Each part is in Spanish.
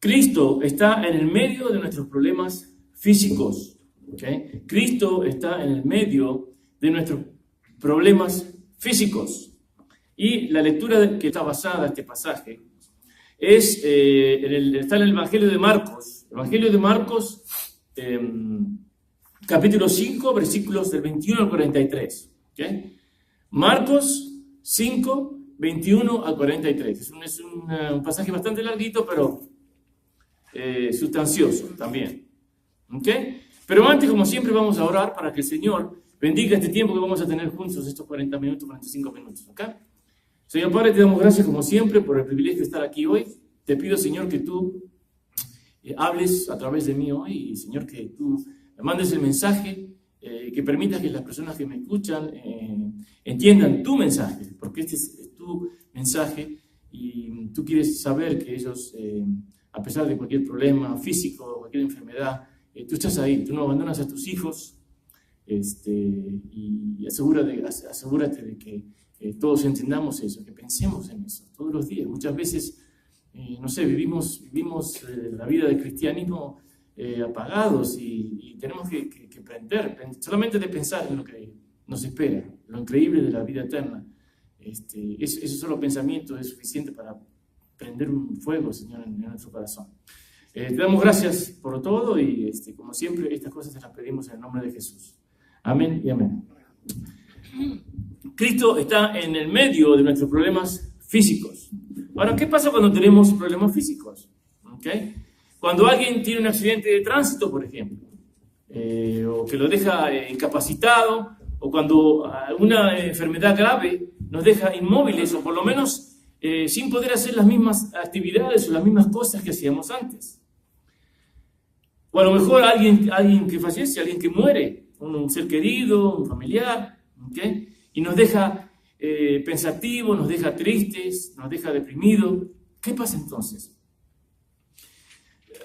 Cristo está en el medio de nuestros problemas físicos. ¿Okay? Cristo está en el medio de nuestros problemas físicos. Y la lectura que está basada en este pasaje está en el Evangelio de Marcos. Evangelio de Marcos, capítulo 5, versículos del 21 al 43. ¿Okay? Marcos 5, 21 al 43. Es un pasaje bastante larguito, pero sustancioso también. ¿Okay? Pero antes, como siempre, vamos a orar para que el Señor bendiga este tiempo que vamos a tener juntos, estos 40 minutos, 45 minutos. ¿Okay? Señor Padre, te damos gracias como siempre por el privilegio de estar aquí hoy. Te pido, Señor, que tú hables a través de mí hoy y, Señor, que tú me mandes el mensaje, que permitas que las personas que me escuchan entiendan tu mensaje, porque este es tu mensaje y tú quieres saber que ellos, a pesar de cualquier problema físico, cualquier enfermedad, tú estás ahí, tú no abandonas a tus hijos, y asegúrate de que todos entendamos eso, que pensemos en eso todos los días. Muchas veces, no sé, vivimos la vida del cristianismo apagados y tenemos que aprender solamente de pensar en lo que nos espera, lo increíble de la vida eterna. Ese solo pensamiento es suficiente para prender un fuego, Señor, en nuestro corazón. Te damos gracias por todo y, como siempre, estas cosas te las pedimos en el nombre de Jesús. Amén y amén. Cristo está en el medio de nuestros problemas físicos. Ahora, ¿qué pasa cuando tenemos problemas físicos? ¿Okay? Cuando alguien tiene un accidente de tránsito, por ejemplo, o que lo deja incapacitado, o cuando una enfermedad grave nos deja inmóviles, o por lo menos sin poder hacer las mismas actividades o las mismas cosas que hacíamos antes. O a lo mejor alguien que fallece, alguien que muere, un ser querido, un familiar, ¿okay? Y nos deja pensativos, nos deja tristes, nos deja deprimidos. ¿Qué pasa entonces?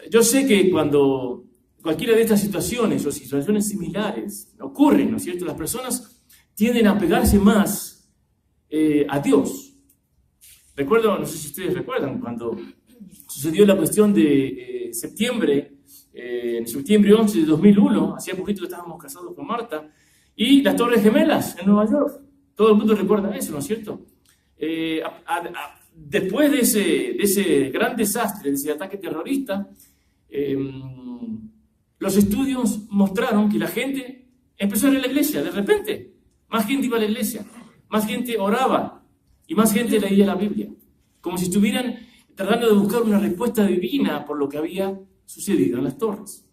Yo sé que cuando cualquiera de estas situaciones o situaciones similares ocurren, ¿no es cierto? Las personas tienden a apegarse más a Dios. Recuerdo, no sé si ustedes recuerdan, cuando sucedió la cuestión de septiembre 11 de 2001, hacía poquito que estábamos casados con Marta, y las Torres Gemelas en Nueva York. Todo el mundo recuerda eso, ¿no es cierto? Después de ese gran desastre, de ese ataque terrorista, los estudios mostraron que la gente empezó a ir a la iglesia, de repente. Más gente iba a la iglesia, más gente oraba y más gente leía la Biblia. Como si estuvieran tratando de buscar una respuesta divina por lo que había sucedido en las torres.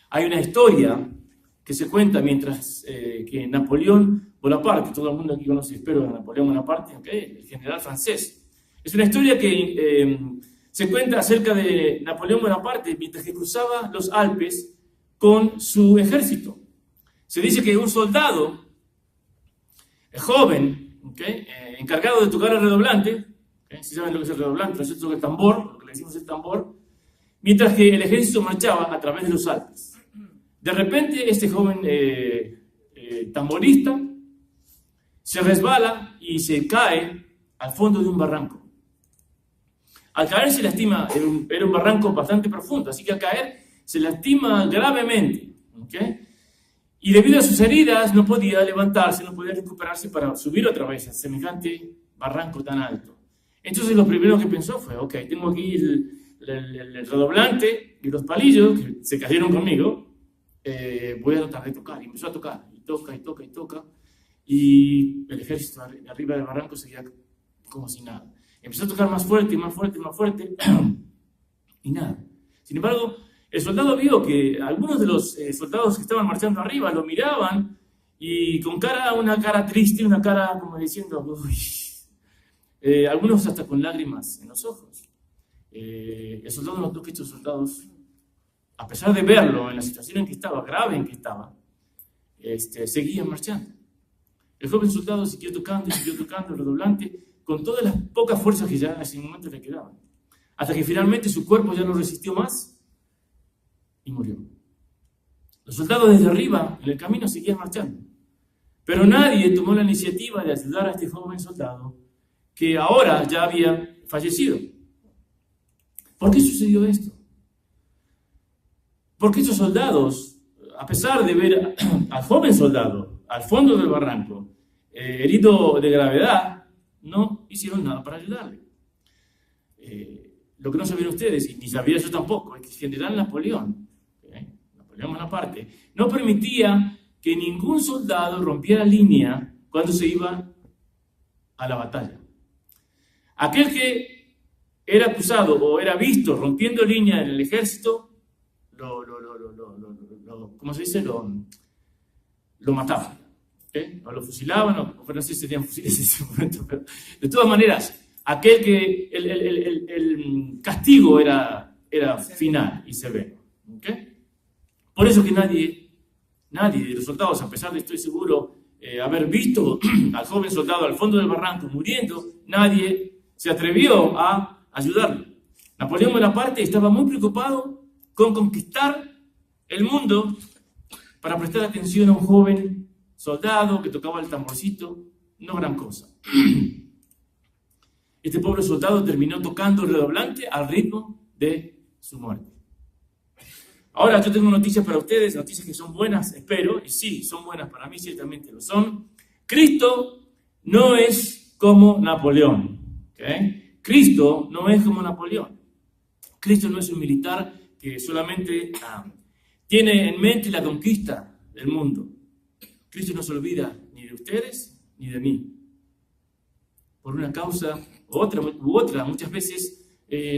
Hay una historia que se cuenta mientras que Napoleón Bonaparte, todo el mundo aquí conoce, espero, a Napoleón Bonaparte, ¿okay? El general francés. Es una historia que se cuenta acerca de Napoleón Bonaparte mientras que cruzaba los Alpes con su ejército. Se dice que un soldado joven, ¿okay? Encargado de tocar el redoblante, ¿okay? Si saben lo que es el redoblante, nosotros toca el tambor, lo que le decimos el tambor, mientras que el ejército marchaba a través de los Alpes. De repente, este joven tamborista se resbala y se cae al fondo de un barranco. Al caer se lastima, era un barranco bastante profundo, así que al caer se lastima gravemente. ¿Okay? Y debido a sus heridas no podía levantarse, no podía recuperarse para subir otra vez a semejante barranco tan alto. Entonces lo primero que pensó fue, ok, tengo aquí el redoblante y los palillos que se cayeron conmigo, voy a tratar de tocar. Y empezó a tocar, y toca, y el ejército arriba del barranco seguía como si nada. Empezó a tocar más fuerte, y nada. Sin embargo, el soldado vio que algunos de los soldados que estaban marchando arriba lo miraban y con una cara triste, una cara como diciendo, uy, algunos hasta con lágrimas en los ojos. El soldado notó que estos soldados, a pesar de verlo en la situación en que estaba, grave en que estaba, seguían marchando. El joven soldado siguió tocando el redoblante con todas las pocas fuerzas que ya en ese momento le quedaban, hasta que finalmente su cuerpo ya no resistió más y murió. Los soldados desde arriba en el camino seguían marchando, pero nadie tomó la iniciativa de ayudar a este joven soldado que ahora ya había fallecido. ¿Por qué sucedió esto? Porque estos soldados, a pesar de ver al joven soldado al fondo del barranco, herido de gravedad, no hicieron nada para ayudarle. Lo que no sabían ustedes, y ni sabía yo tampoco, es que el general Napoleón, Napoleón Bonaparte, no permitía que ningún soldado rompiera línea cuando se iba a la batalla. Aquel que era acusado o era visto rompiendo línea en el ejército, ¿cómo se dice? Lo mataban. O lo fusilaban, o no sé si tenían fusiles en ese momento, pero de todas maneras, aquel que el castigo era final y severo. ¿Okay? Por eso que nadie de los soldados, a pesar de, estoy seguro, haber visto al joven soldado al fondo del barranco muriendo, nadie se atrevió a ayudarlo. Napoleón Bonaparte estaba muy preocupado con conquistar el mundo para prestar atención a un joven soldado que tocaba el tamborcito, no gran cosa. Este pobre soldado terminó tocando el redoblante al ritmo de su muerte. Ahora yo tengo noticias para ustedes, noticias que son buenas, espero, y sí, son buenas para mí, ciertamente lo son. Cristo no es como Napoleón. ¿Okay? Cristo no es como Napoleón. Cristo no es un militar que solamente tiene en mente la conquista del mundo. Cristo no se olvida ni de ustedes ni de mí. Por una causa u otra, muchas veces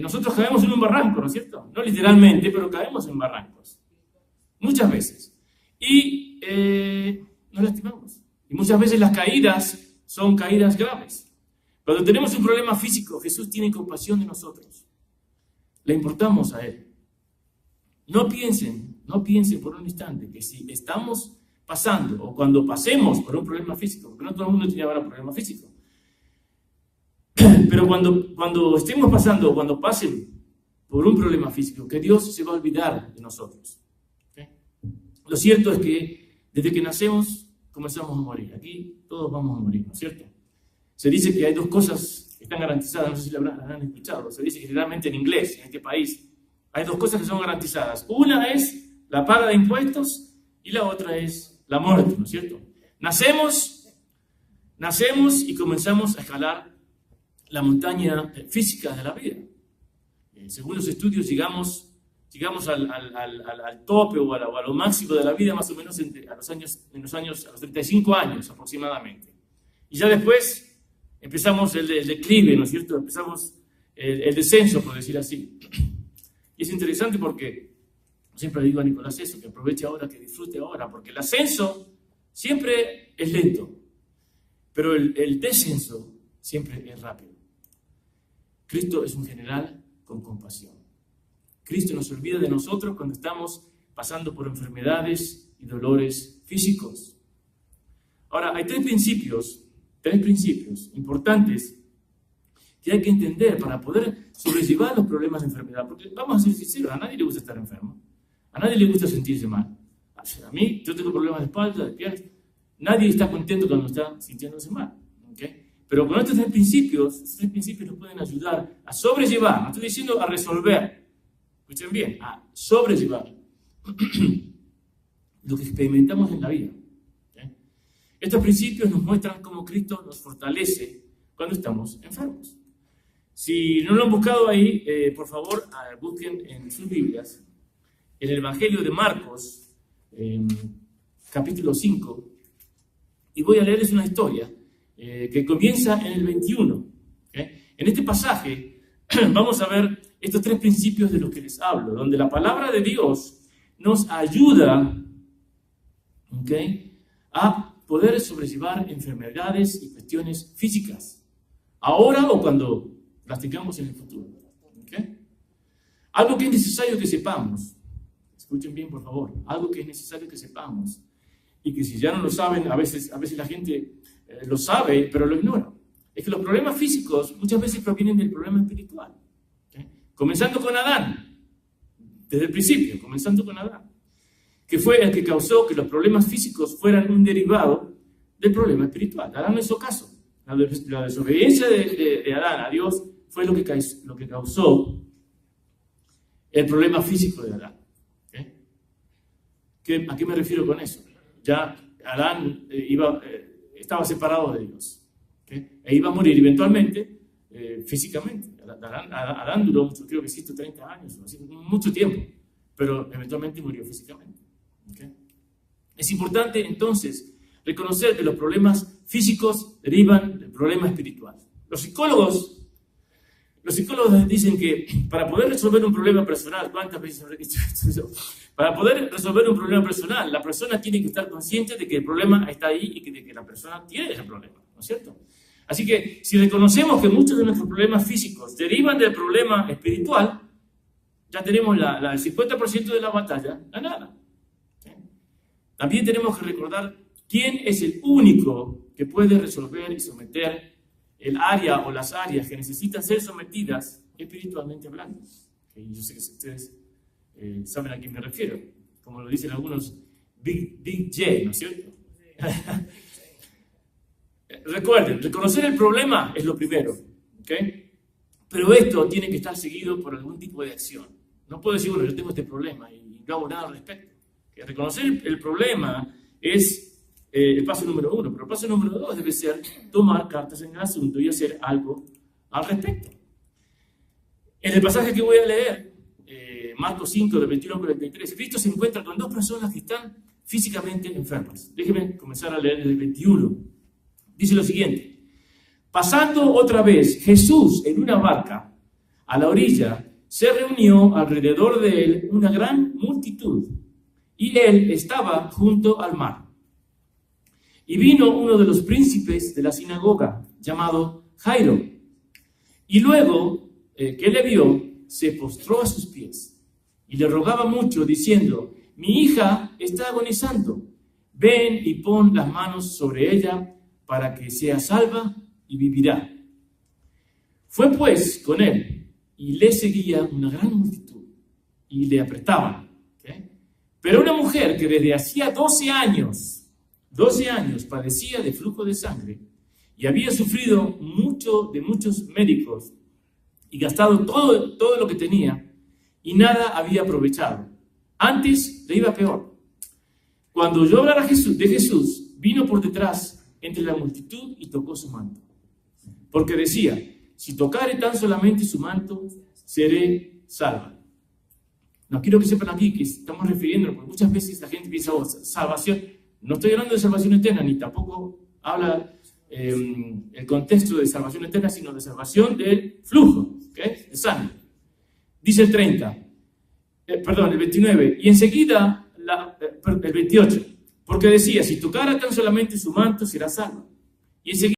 nosotros caemos en un barranco, ¿no es cierto? No literalmente, pero caemos en barrancos. Muchas veces. Y nos lastimamos. Y muchas veces las caídas son caídas graves. Cuando tenemos un problema físico, Jesús tiene compasión de nosotros. Le importamos a Él. No piensen por un instante que si estamos pasando o cuando pasemos por un problema físico, porque no todo el mundo tiene ahora problema físico, pero cuando estemos pasando o cuando pasen por un problema físico, que Dios se va a olvidar de nosotros. ¿Okay? Lo cierto es que desde que nacemos comenzamos a morir. Aquí todos vamos a morir, ¿no es cierto? Se dice que hay dos cosas que están garantizadas, no sé si la habrán escuchado, se dice generalmente en inglés, en este país, hay dos cosas que son garantizadas. Una es la paga de impuestos y la otra es la muerte, ¿no es cierto? Nacemos y comenzamos a escalar la montaña física de la vida. Según los estudios llegamos al tope o a lo máximo de la vida más o menos a los 35 años aproximadamente. Y ya después empezamos el declive, ¿no es cierto? Empezamos el descenso, por decir así. Y es interesante porque siempre le digo a Nicolás eso, que aproveche ahora, que disfrute ahora, porque el ascenso siempre es lento, pero el descenso siempre es rápido. Cristo es un general con compasión. Cristo no se olvida de nosotros cuando estamos pasando por enfermedades y dolores físicos. Ahora, hay tres principios importantes que hay que entender para poder sobrellevar los problemas de enfermedad. Porque vamos a ser sinceros, a nadie le gusta estar enfermo. A nadie le gusta sentirse mal. A mí, yo tengo problemas de espalda, de piernas. Nadie está contento cuando está sintiéndose mal. ¿Okay? Pero con estos tres principios nos pueden ayudar a sobrellevar. No estoy diciendo a resolver. Escuchen bien, a sobrellevar lo que experimentamos en la vida. ¿Okay? Estos principios nos muestran cómo Cristo nos fortalece cuando estamos enfermos. Si no lo han buscado ahí, por favor, busquen en sus Biblias, en el Evangelio de Marcos, capítulo 5, y voy a leerles una historia que comienza en el 21. ¿Okay? En este pasaje vamos a ver estos tres principios de los que les hablo, donde la palabra de Dios nos ayuda, ¿okay?, a poder sobrellevar enfermedades y cuestiones físicas, ahora o cuando las tengamos en el futuro. ¿Okay? Algo que es necesario que sepamos, escuchen bien por favor, algo que es necesario que sepamos, y que si ya no lo saben, a veces la gente lo sabe, pero lo ignora, es que los problemas físicos muchas veces provienen del problema espiritual. ¿Okay? Comenzando con Adán, desde el principio, comenzando con Adán, que fue el que causó que los problemas físicos fueran un derivado del problema espiritual. Adán no hizo caso. La desobediencia de Adán a Dios fue lo que causó el problema físico de Adán. ¿A qué me refiero con eso? Ya Adán estaba separado de Dios, e iba a morir eventualmente físicamente. Adán duró mucho, creo que 130 años, mucho tiempo, pero eventualmente murió físicamente. Es importante entonces reconocer que los problemas físicos derivan del problema espiritual. Los psicólogos dicen que para poder resolver un problema personal, ¿cuántas veces habré dicho esto? Para poder resolver un problema personal, la persona tiene que estar consciente de que el problema está ahí y de que la persona tiene ese problema, ¿no es cierto? Así que si reconocemos que muchos de nuestros problemas físicos derivan del problema espiritual, ya tenemos el 50% de la batalla ganada. También tenemos que recordar quién es el único que puede resolver y someter el área o las áreas que necesitan ser sometidas espiritualmente hablando. Y yo sé que ustedes saben a quién me refiero, como lo dicen algunos, Big J, ¿no es cierto? Recuerden, reconocer el problema es lo primero, ¿ok? Pero esto tiene que estar seguido por algún tipo de acción. No puedo decir, bueno, yo tengo este problema y no hago nada al respecto. Reconocer el problema es el paso número 1, pero el paso número 2 debe ser tomar cartas en el asunto y hacer algo al respecto. En el pasaje que voy a leer, Marcos 5, del 21 al 43, Cristo se encuentra con dos personas que están físicamente enfermas. Déjenme comenzar a leer desde el 21. Dice lo siguiente: pasando otra vez Jesús en una barca a la orilla, se reunió alrededor de él una gran multitud, y él estaba junto al mar. Y vino uno de los príncipes de la sinagoga, llamado Jairo, y luego que le vio, se postró a sus pies y le rogaba mucho, diciendo: mi hija está agonizando, ven y pon las manos sobre ella para que sea salva y vivirá. Fue pues con él, y le seguía una gran multitud, y le apretaban. Pero una mujer que desde hacía 12 años padecía de flujo de sangre, y había sufrido mucho de muchos médicos, y gastado todo lo que tenía, y nada había aprovechado. Antes le iba peor. Cuando oyó hablar de Jesús, vino por detrás entre la multitud y tocó su manto. Porque decía: si tocare tan solamente su manto, seré salva. No quiero que sepan aquí que estamos refiriéndonos, porque muchas veces la gente piensa, salvación. No estoy hablando de salvación eterna, ni tampoco habla el contexto de salvación eterna, sino de salvación del flujo, de sangre. Dice el 29, y enseguida, el 28, porque decía: si tocara tan solamente su manto, será salvo. Y enseguida